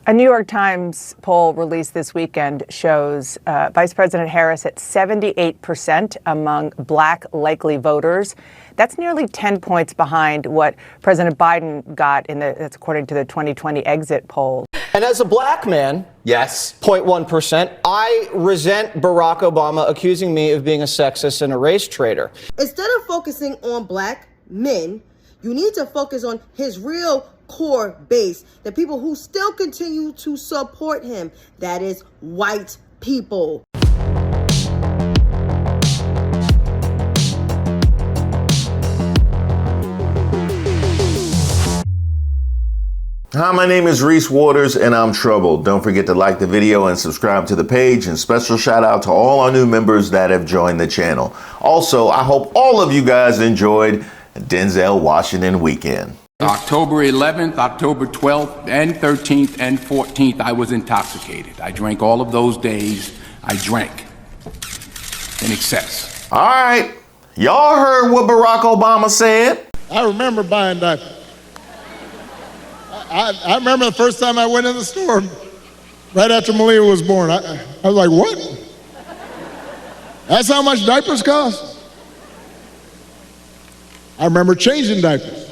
A New York Times poll released this weekend shows Vice President Harris at 78% among Black likely voters. That's nearly 10 points behind what President Biden got that's according to the 2020 exit poll. And as a Black man, yes, 0.1%, I resent Barack Obama accusing me of being a sexist and a race traitor. Instead of focusing on Black men, you need to focus on his real core base, the people who still continue to support him. That is white people. Hi, my name is Reese Waters and I'm troubled. Don't forget to like the video and subscribe to the page, and special shout out to all our new members that have joined the channel. Also, I hope all of you guys enjoyed Denzel Washington weekend. October 11th, October 12th, and 13th, and 14th, I was intoxicated. I drank all of those days. I drank in excess. All right, y'all heard what Barack Obama said. I remember buying diapers. I remember the first time I went in the store, right after Malia was born. I was like, what? That's how much diapers cost? I remember changing diapers.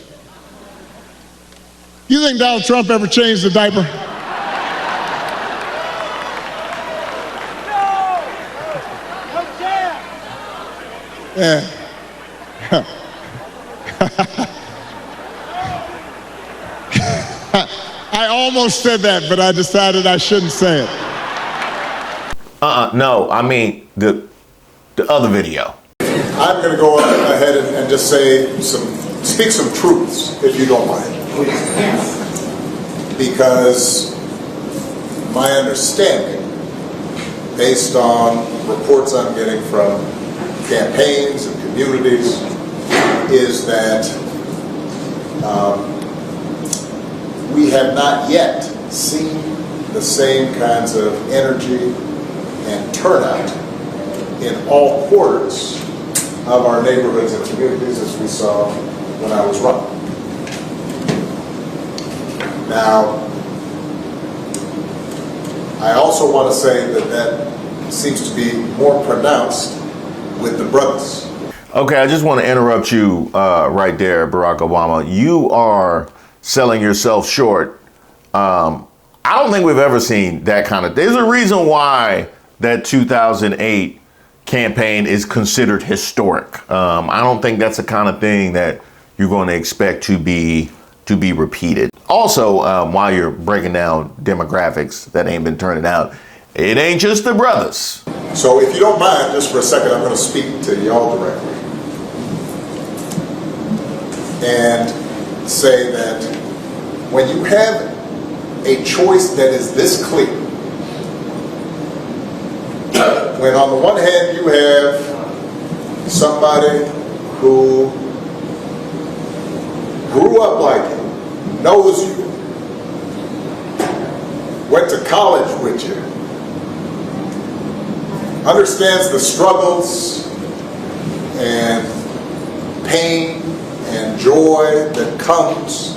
You think Donald Trump ever changed a diaper? Yeah. I almost said that, but I decided I shouldn't say it. No, I mean the other video. I'm going to go ahead and just speak some truths, if you don't mind. Yes. Because my understanding, based on reports I'm getting from campaigns and communities, is that we have not yet seen the same kinds of energy and turnout in all quarters of our neighborhoods and communities as we saw when I was running. Now, I also want to say that seems to be more pronounced with the brothers. Okay, I just want to interrupt you right there, Barack Obama. You are selling yourself short. I don't think we've ever seen that kind of. There's a reason why that 2008 campaign is considered historic. I don't think that's the kind of thing that you're going to expect to be repeated. Also, while you're breaking down demographics that ain't been turning out, it ain't just the brothers. So if you don't mind, just for a second, I'm going to speak to y'all directly and say that when you have a choice that is this clear, when on the one hand you have somebody who grew up like you, knows you, went to college with you, understands the struggles and pain and joy that comes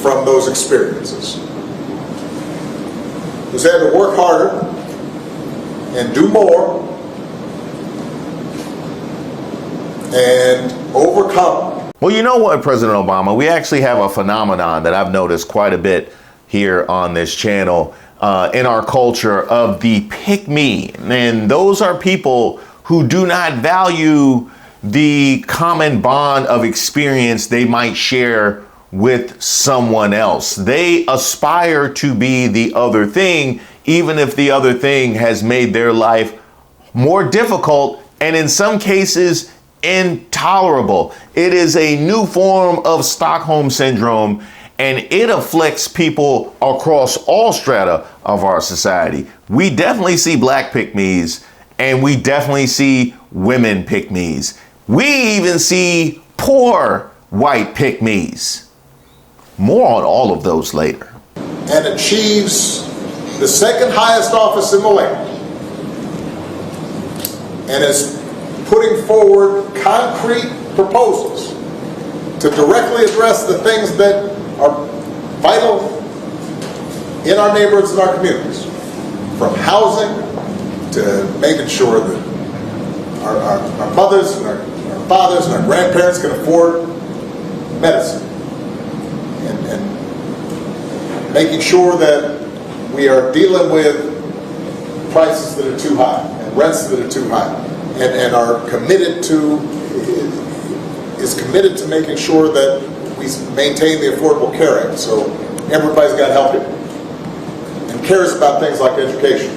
from those experiences, who's had to work harder and do more and overcome. Well, you know what, President Obama, we actually have a phenomenon that I've noticed quite a bit here on this channel in our culture of the pick me. And those are people who do not value the common bond of experience they might share with someone else. They aspire to be the other thing, even if the other thing has made their life more difficult and in some cases intolerable. It is a new form of Stockholm syndrome, and it afflicts people across all strata of our society. We definitely see Black pick-me's, and we definitely see women pick-me's. We even see poor white pick-me's. More on all of those later. And achieves the second highest office in the land, and is putting forward concrete proposals to directly address the things that are vital in our neighborhoods and our communities, from housing to making sure that our mothers and our fathers and our grandparents can afford medicine, and making sure that we are dealing with prices that are too high and rents that are too high, and are committed to making sure that we maintain the Affordable Care Act, so everybody's got health care, and cares about things like education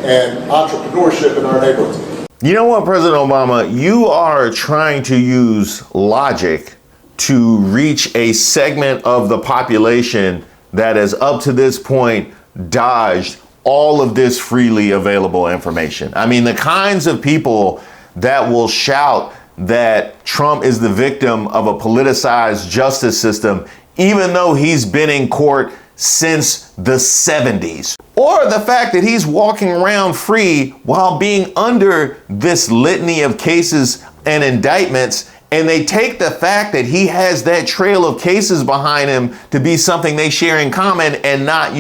and entrepreneurship in our neighborhoods. You know what, President Obama, you are trying to use logic to reach a segment of the population that has up to this point dodged all of this freely available information. I mean, the kinds of people that will shout that Trump is the victim of a politicized justice system, even though he's been in court since the 70s. Or the fact that he's walking around free while being under this litany of cases and indictments, and they take the fact that he has that trail of cases behind him to be something they share in common, and not,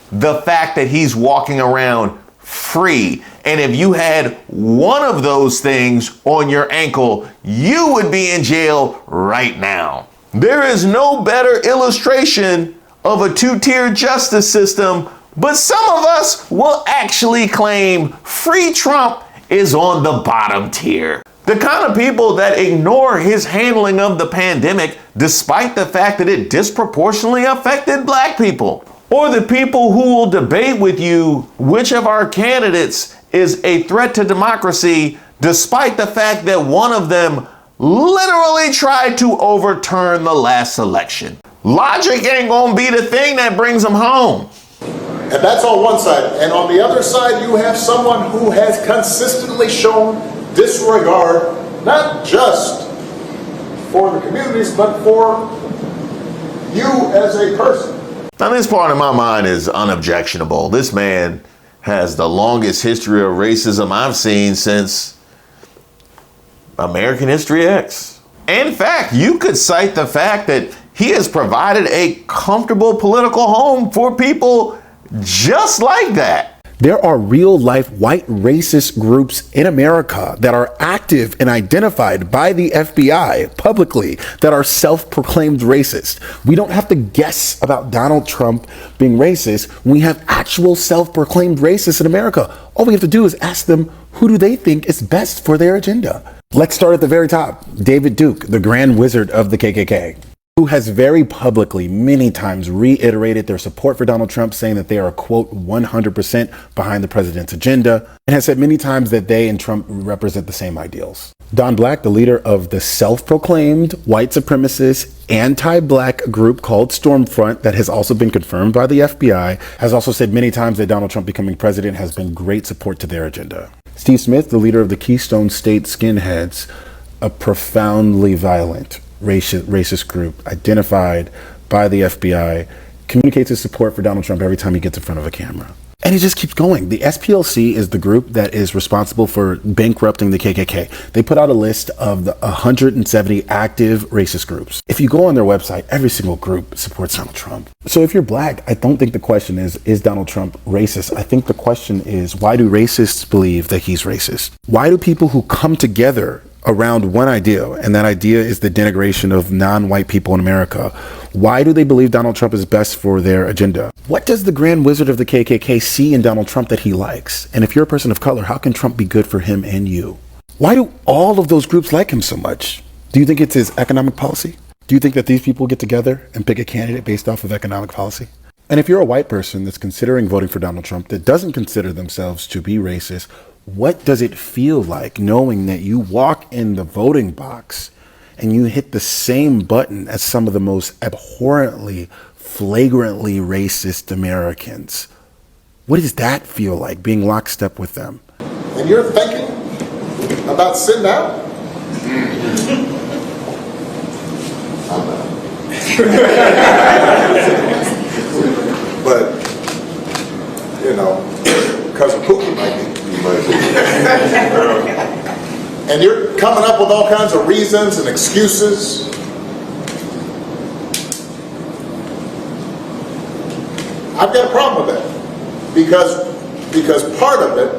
the fact that he's walking around free. And if you had one of those things on your ankle, you would be in jail right now. There is no better illustration of a two-tier justice system, but some of us will actually claim free Trump is on the bottom tier. The kind of people that ignore his handling of the pandemic, despite the fact that it disproportionately affected black people. Or the people who will debate with you which of our candidates is a threat to democracy, despite the fact that one of them literally tried to overturn the last election. Logic ain't gonna be the thing that brings them home. And that's on one side. And on the other side, you have someone who has consistently shown disregard, not just for the communities, but for you as a person. Now, this part of my mind is unobjectionable. This man has the longest history of racism I've seen since American History X. In fact, you could cite the fact that he has provided a comfortable political home for people just like that. There are real-life white racist groups in America that are active and identified by the FBI publicly that are self-proclaimed racist. We don't have to guess about Donald Trump being racist. We have actual self-proclaimed racists in America. All we have to do is ask them, who do they think is best for their agenda? Let's start at the very top. David Duke, the Grand Wizard of the KKK, who has very publicly many times reiterated their support for Donald Trump, saying that they are, quote, 100% behind the president's agenda, and has said many times that they and Trump represent the same ideals. Don Black, the leader of the self-proclaimed white supremacist anti-black group called Stormfront, that has also been confirmed by the FBI, has also said many times that Donald Trump becoming president has been great support to their agenda. Steve Smith, the leader of the Keystone State Skinheads, a profoundly violent racist group identified by the FBI, communicates his support for Donald Trump every time he gets in front of a camera. And it just keeps going. The SPLC is the group that is responsible for bankrupting the KKK. They put out a list of the 170 active racist groups. If you go on their website, every single group supports Donald Trump. So if you're black, I don't think the question is Donald Trump racist? I think the question is, why do racists believe that he's racist? Why do people who come together around one idea, and that idea is the denigration of non-white people in America, why do they believe Donald Trump is best for their agenda? What does the Grand Wizard of the KKK see in Donald Trump that he likes? And if you're a person of color, how can Trump be good for him and you? Why do all of those groups like him so much? Do you think it's his economic policy? Do you think that these people get together and pick a candidate based off of economic policy? And if you're a white person that's considering voting for Donald Trump that doesn't consider themselves to be racist, what does it feel like knowing that you walk in the voting box and you hit the same button as some of the most abhorrently, flagrantly racist Americans? What does that feel like, being lockstep with them? And you're thinking about sitting down? I'm not. But, Cousin Pookie might be. And you're coming up with all kinds of reasons and excuses. I've got a problem with that because part of it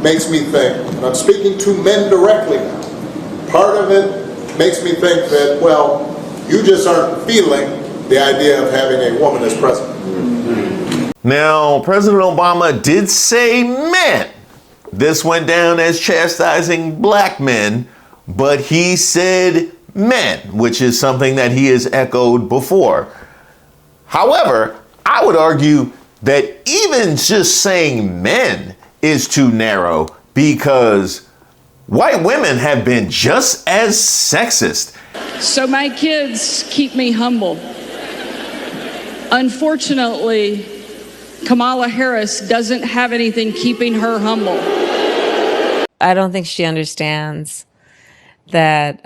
makes me think, and I'm speaking to men directly now, part of it makes me think that, well, you just aren't feeling the idea of having a woman as president. Now, President Obama did say men. This went down as chastising black men, but he said men, which is something that he has echoed before. However, I would argue that even just saying men is too narrow, because white women have been just as sexist. So my kids keep me humble. Unfortunately, Kamala Harris doesn't have anything keeping her humble. I don't think she understands that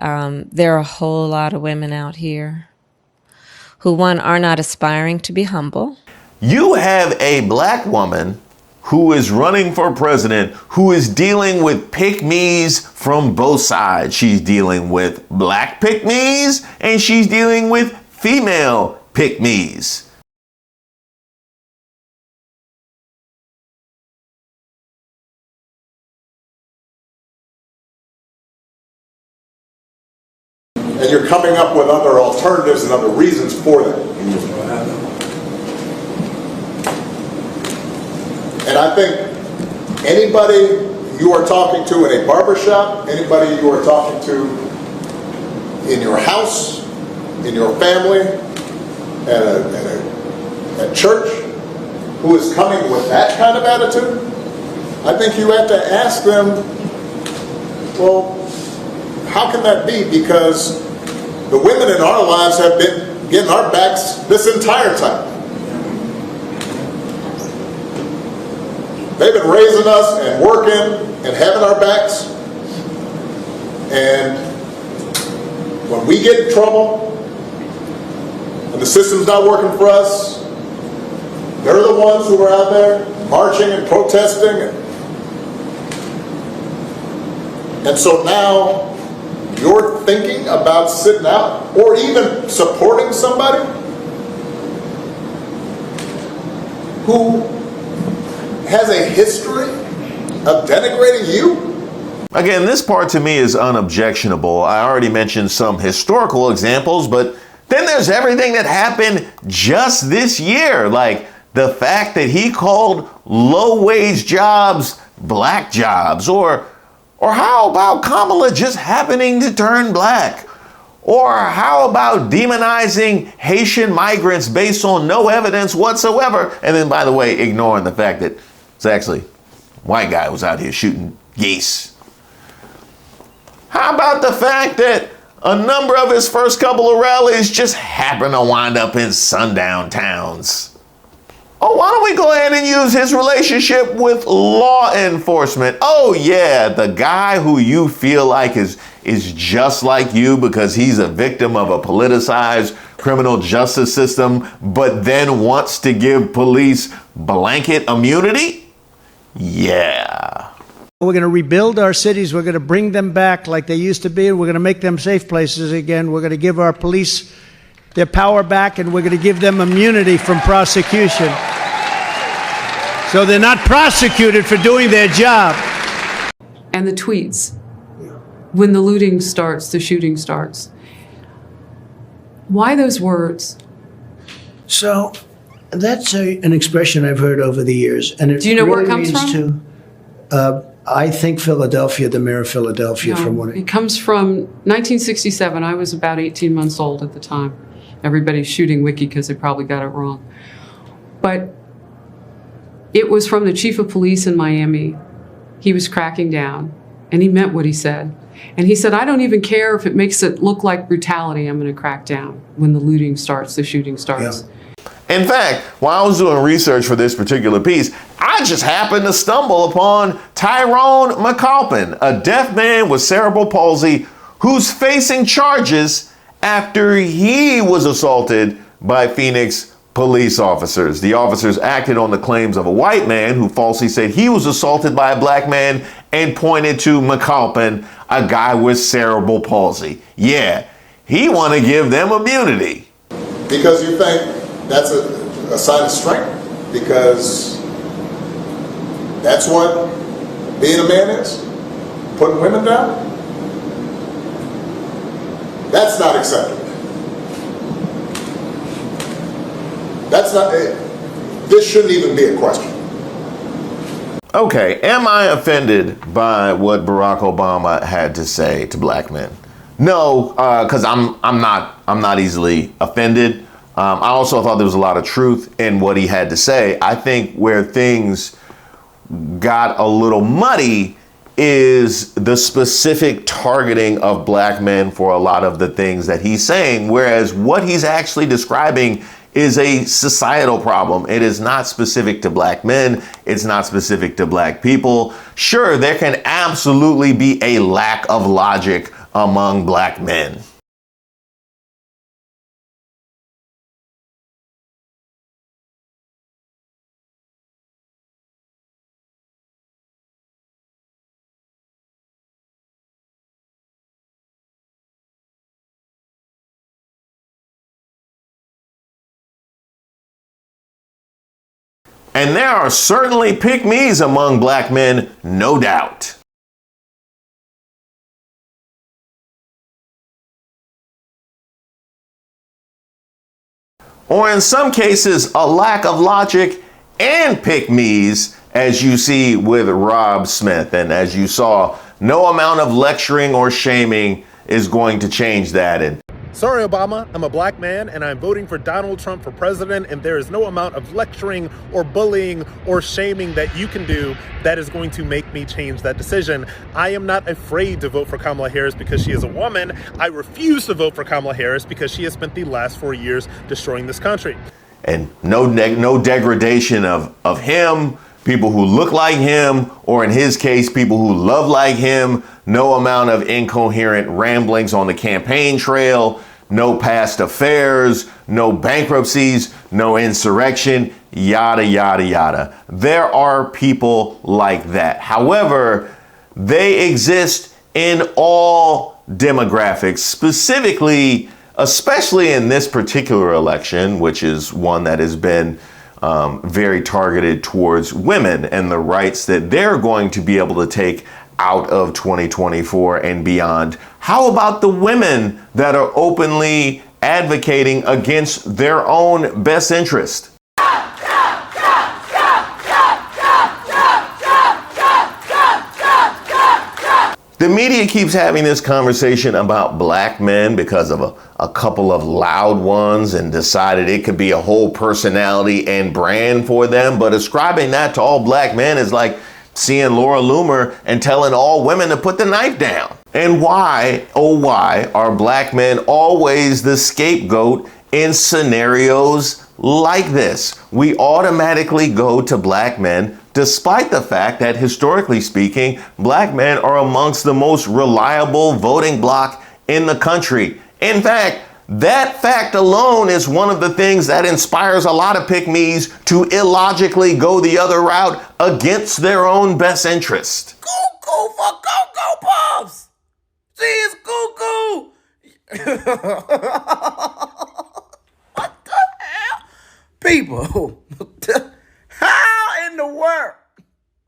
there are a whole lot of women out here who, one, are not aspiring to be humble. You have a black woman who is running for president who is dealing with pick-me's from both sides. She's dealing with black pick-me's and she's dealing with female pick-me's. And you're coming up with other alternatives and other reasons for that. And I think anybody you are talking to in a barbershop, anybody you are talking to in your house, in your family, at church, who is coming with that kind of attitude, I think you have to ask them, well, how can that be? Because the women in our lives have been getting our backs this entire time. They've been raising us and working and having our backs. And when we get in trouble and the system's not working for us, they're the ones who are out there marching and protesting. And so now you're thinking about sitting out or even supporting somebody who has a history of denigrating you? Again, this part to me is unobjectionable. I already mentioned some historical examples, but then there's everything that happened just this year, like the fact that he called low-wage jobs black jobs, or how about Kamala just happening to turn black? Or how about demonizing Haitian migrants based on no evidence whatsoever? And then, by the way, ignoring the fact that it's actually a white guy who was out here shooting geese. How about the fact that a number of his first couple of rallies just happened to wind up in sundown towns? Oh, why don't we go ahead and use his relationship with law enforcement? Oh yeah, the guy who you feel like is just like you because he's a victim of a politicized criminal justice system, but then wants to give police blanket immunity? Yeah. We're going to rebuild our cities. We're going to bring them back like they used to be. We're going to make them safe places again. We're going to give our police their power back, and we're going to give them immunity from prosecution. So they're not prosecuted for doing their job. And the tweets. When the looting starts, the shooting starts. Why those words? So that's an expression I've heard over the years. And do you know where it comes from? I think Philadelphia, the mayor of Philadelphia, No, from what it comes from 1967. I was about 18 months old at the time. Everybody's shooting Wiki because they probably got it wrong. But it was from the chief of police in Miami. He was cracking down, and he meant what he said. And he said, I don't even care if it makes it look like brutality, I'm going to crack down. When the looting starts, the shooting starts. Yeah. In fact, while I was doing research for this particular piece, I just happened to stumble upon Tyrone McAlpin, a deaf man with cerebral palsy who's facing charges after he was assaulted by Phoenix police officers. The officers acted on the claims of a white man who falsely said he was assaulted by a black man and pointed to McAlpin, a guy with cerebral palsy. Yeah, he want to give them immunity. Because you think that's a a sign of strength, because that's what being a man is, putting women down. That's not acceptable. That's not, this shouldn't even be a question. Okay, am I offended by what Barack Obama had to say to black men? No, because I'm not easily offended. I also thought there was a lot of truth in what he had to say. I think where things got a little muddy is the specific targeting of black men for a lot of the things that he's saying, whereas what he's actually describing is a societal problem. It is not specific to black men. It's not specific to black people. Sure, there can absolutely be a lack of logic among black men. And there are certainly pick-me's among black men, no doubt. Or in some cases, a lack of logic and pick-me's, as you see with Rob Smith. And as you saw, no amount of lecturing or shaming is going to change that. And sorry, Obama, I'm a black man and I'm voting for Donald Trump for president, and there is no amount of lecturing or bullying or shaming that you can do that is going to make me change that decision. I am not afraid to vote for Kamala Harris because she is a woman. I refuse to vote for Kamala Harris because she has spent the last 4 years destroying this country. And no degradation of him, people who look like him, or in his case, people who love like him. No amount of incoherent ramblings on the campaign trail, no past affairs, no bankruptcies, no insurrection, yada, yada, yada. There are people like that. However, they exist in all demographics, specifically, especially in this particular election, which is one that has been very targeted towards women and the rights that they're going to be able to take out of 2024 and beyond. How about the women that are openly advocating against their own best interest? The media keeps having this conversation about black men because of a couple of loud ones and decided it could be a whole personality and brand for them. But ascribing that to all black men is like seeing Laura Loomer and telling all women to put the knife down. And why, oh why, are black men always the scapegoat in scenarios like this? We automatically go to black men, despite the fact that, historically speaking, black men are amongst the most reliable voting bloc in the country. In fact, that fact alone is one of the things that inspires a lot of pick-me's to illogically go the other route against their own best interest. Cuckoo for Cocoa Puffs! She is cuckoo! What the hell? People, how in the world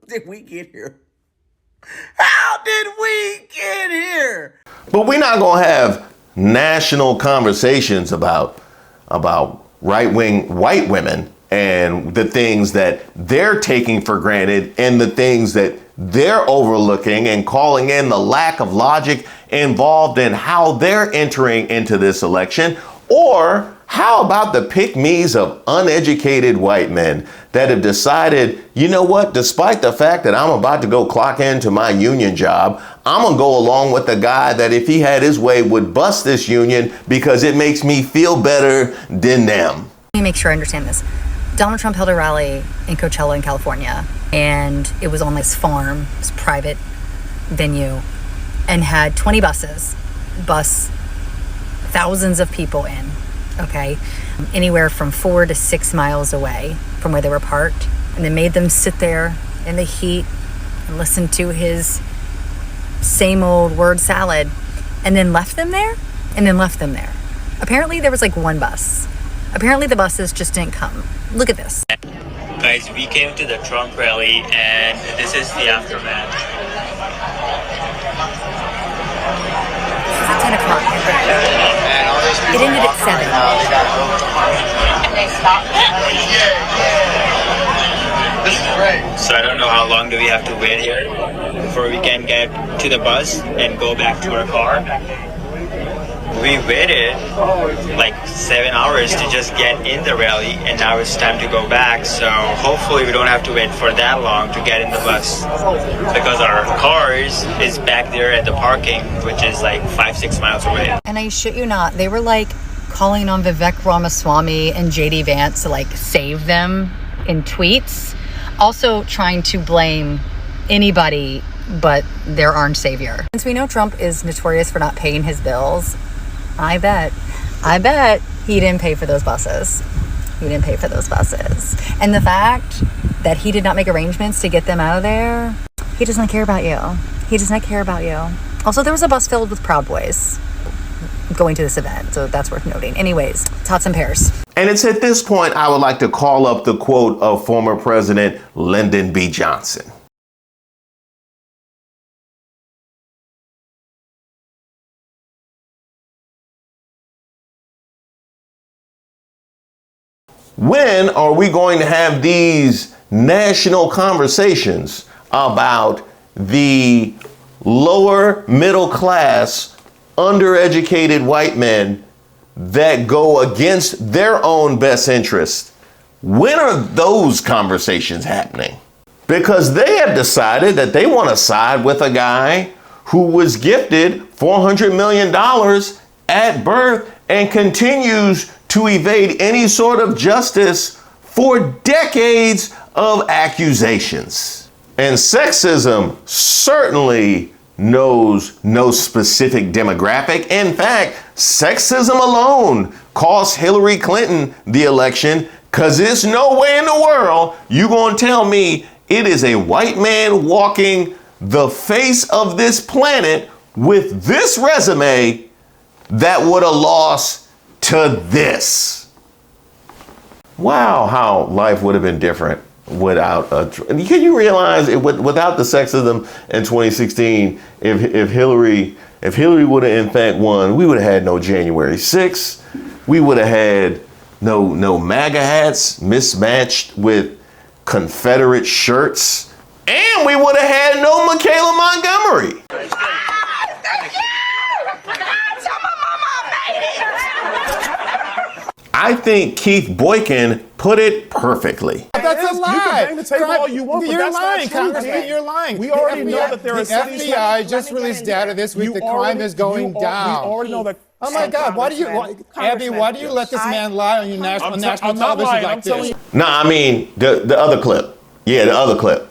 did we get here? How did we get here? But we're not going to have national conversations about right-wing white women and the things that they're taking for granted and the things that they're overlooking and calling in the lack of logic involved in how they're entering into this election. Or how about the pick-me's of uneducated white men that have decided, you know what, despite the fact that I'm about to go clock into my union job, I'm going to go along with the guy that, if he had his way, would bust this union because it makes me feel better than them. Let me make sure I understand this. Donald Trump held a rally in Coachella in California, and it was on this farm, this private venue, and had 20 buses bus thousands of people in, okay, anywhere from 4 to 6 miles away from where they were parked, and then made them sit there in the heat and listen to his same old word salad, and then left them there. Apparently there was like one bus Apparently the buses just didn't come. Look at this. Guys, we came to the Trump rally and this is the aftermath. This is at 10 o'clock. It ended at 7. So I don't know how long do we have to wait here before we can get to the bus and go back to our car. We waited like 7 hours to just get in the rally, and now it's time to go back. So hopefully we don't have to wait for that long to get in the bus, because our cars is back there at the parking, which is like 5-6 miles away. And I shit you not, they were like calling on Vivek Ramaswamy and JD Vance to like save them in tweets, also trying to blame anybody but their armed savior. Since we know Trump is notorious for not paying his bills, I bet he didn't pay for those buses. He didn't pay for those buses. And the fact that he did not make arrangements to get them out of there, he does not care about you. He does not care about you. Also, there was a bus filled with Proud Boys going to this event, so that's worth noting. Anyways, tots and pears. And it's at this point I would like to call up the quote of former President Lyndon B. Johnson. When are we going to have these national conversations about the lower middle class, undereducated white men that go against their own best interest? When are those conversations happening? Because they have decided that they want to side with a guy who was gifted $400 million at birth and continues to evade any sort of justice for decades of accusations. And sexism certainly knows no specific demographic. In fact, sexism alone cost Hillary Clinton the election, because there's no way in the world you're going to tell me it is a white man walking the face of this planet with this resume that would have lost to this. Wow, how life would have been different without can you realize it, without the sexism in 2016, if Hillary would have in fact won, we would have had no January 6th. We would have had no MAGA hats mismatched with Confederate shirts, and we would have had no Michaela Montgomery. I think Keith Boykin put it perfectly. That's a lie. You can bang the table all you want, but that's lying, Congressman. You're lying. We already know that there are cities. The FBI just released data this week. The crime is going down. We already know that. Oh my God! Abby, why do you let this man lie on your national television like this? Nah, I mean the other clip. Yeah, the other clip.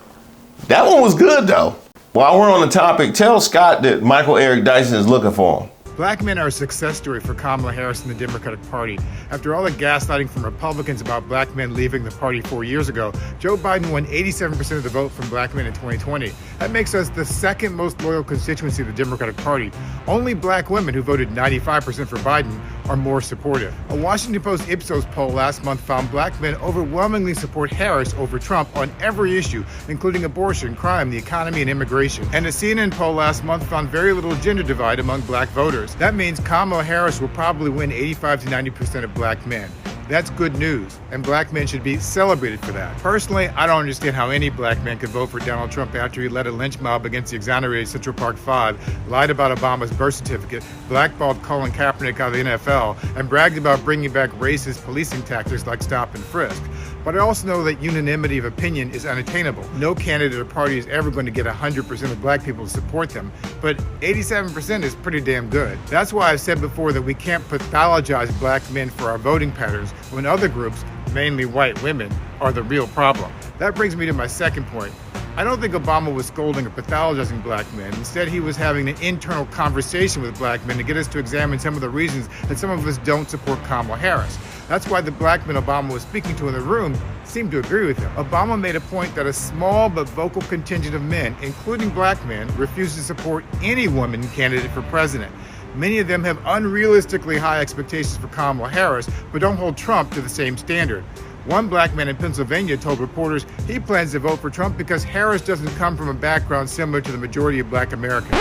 That one was good though. While we're on the topic, tell Scott that Michael Eric Dyson is looking for him. Black men are a success story for Kamala Harris and the Democratic Party. After all the gaslighting from Republicans about black men leaving the party 4 years ago, Joe Biden won 87% of the vote from black men in 2020. That makes us the second most loyal constituency of the Democratic Party. Only black women, who voted 95% for Biden, are more supportive. A Washington Post Ipsos poll last month found black men overwhelmingly support Harris over Trump on every issue, including abortion, crime, the economy, and immigration. And a CNN poll last month found very little gender divide among black voters. That means Kamala Harris will probably win 85 to 90% of black men. That's good news, and black men should be celebrated for that. Personally, I don't understand how any black man could vote for Donald Trump after he led a lynch mob against the exonerated Central Park Five, lied about Obama's birth certificate, blackballed Colin Kaepernick out of the NFL, and bragged about bringing back racist policing tactics like stop and frisk. But I also know that unanimity of opinion is unattainable. No candidate or party is ever going to get 100% of black people to support them, but 87% is pretty damn good. That's why I've said before that we can't pathologize black men for our voting patterns when other groups, mainly white women, are the real problem. That brings me to my second point. I don't think Obama was scolding or pathologizing black men. Instead, he was having an internal conversation with black men to get us to examine some of the reasons that some of us don't support Kamala Harris. That's why the black men Obama was speaking to in the room seemed to agree with him. Obama made a point that a small but vocal contingent of men, including black men, refused to support any woman candidate for president. Many of them have unrealistically high expectations for Kamala Harris, but don't hold Trump to the same standard. One black man in Pennsylvania told reporters he plans to vote for Trump because Harris doesn't come from a background similar to the majority of black Americans.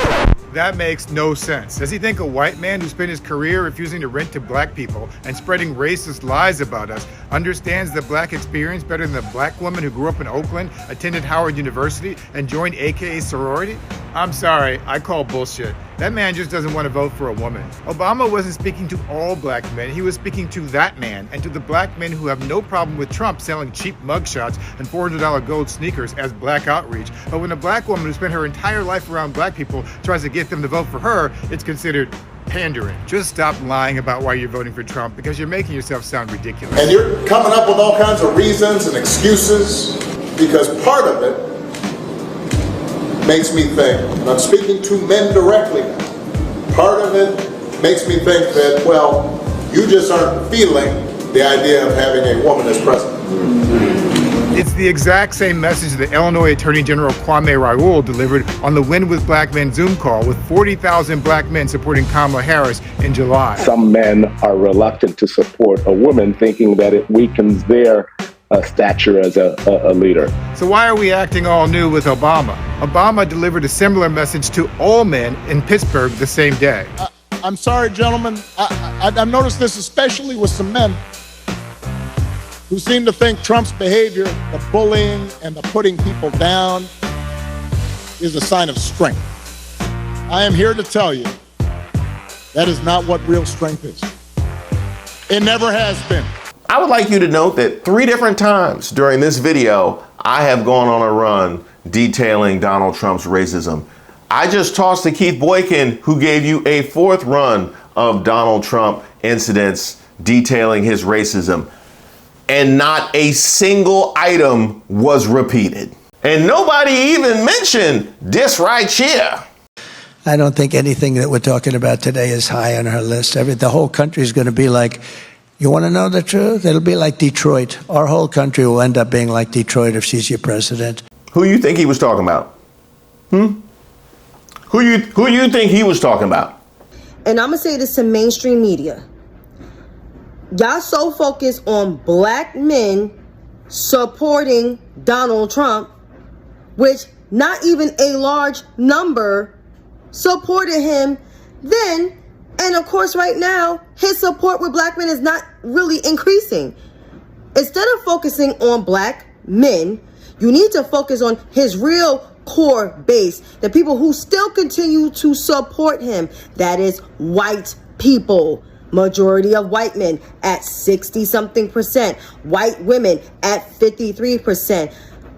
That makes no sense. Does he think a white man who spent his career refusing to rent to black people and spreading racist lies about us understands the black experience better than the black woman who grew up in Oakland, attended Howard University, and joined AKA sorority? I'm sorry, I call bullshit. That man just doesn't want to vote for a woman. Obama wasn't speaking to all black men, he was speaking to that man and to the black men who have no problem with Trump selling cheap mugshots and $400 gold sneakers as black outreach. But when a black woman who spent her entire life around black people tries to get them to vote for her, it's considered pandering. Just stop lying about why you're voting for Trump because you're making yourself sound ridiculous. And you're coming up with all kinds of reasons and excuses because part of it makes me think, and I'm speaking to men directly now, part of it makes me think that, well, you just aren't feeling the idea of having a woman as president. It's the exact same message that Illinois Attorney General Kwame Raoul delivered on the Win with Black Men Zoom call with 40,000 black men supporting Kamala Harris in July. Some men are reluctant to support a woman, thinking that it weakens their stature as a leader. So why are we acting all new with Obama? Obama delivered a similar message to all men in Pittsburgh the same day. I'm sorry, gentlemen. I've noticed this especially with some men who seem to think Trump's behavior, the bullying and the putting people down, is a sign of strength. I am here to tell you that is not what real strength is. It never has been. I would like you to note that 3 different times during this video, I have gone on a run detailing Donald Trump's racism. I just tossed to Keith Boykin, who gave you a 4th run of Donald Trump incidents detailing his racism. And not a single item was repeated. And nobody even mentioned this right here. I don't think anything that we're talking about today is high on our list. The whole country is going to be like, you want to know the truth? It'll be like Detroit. Our whole country will end up being like Detroit if she's your president. Who you think he was talking about? Who you think he was talking about? And I'm going to say this to mainstream media. Y'all so focused on black men supporting Donald Trump, which not even a large number supported him then. And of course, right now, his support with black men is not really increasing. Instead of focusing on black men, you need to focus on his real core base, the people who still continue to support him. That is white people. Majority of white men at 60-something%. White women at 53%.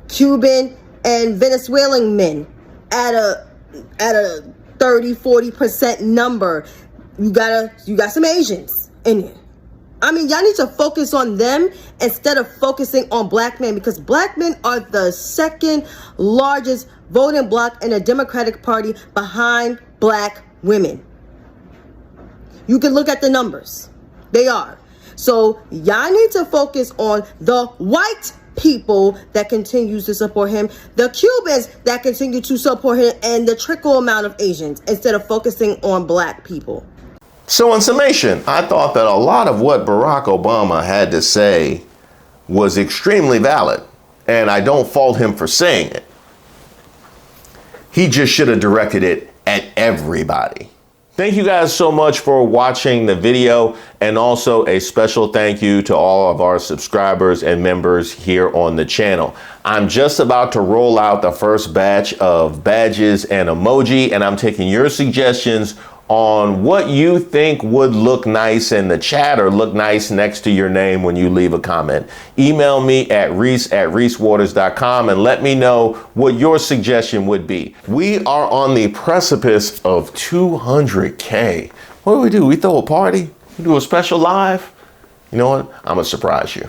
Cuban and Venezuelan men at a 30-40% number. You got some Asians in here. I mean, y'all need to focus on them instead of focusing on black men, because black men are the 2nd largest voting bloc in the Democratic Party behind black women. You can look at the numbers. They are. So y'all need to focus on the white people that continues to support him, the Cubans that continue to support him, and the trickle amount of Asians, instead of focusing on black people. So in summation, I thought that a lot of what Barack Obama had to say was extremely valid, and I don't fault him for saying it. He just should have directed it at everybody. Thank you guys so much for watching the video, and also a special thank you to all of our subscribers and members here on the channel. I'm just about to roll out the first batch of badges and emoji, and I'm taking your suggestions on what you think would look nice in the chat or look nice next to your name when you leave a comment. Email me at reese@reesewaters.com and let me know what your suggestion would be. We are on the precipice of 200K. What do? We throw a party? We do a special live? You know what? I'm gonna surprise you.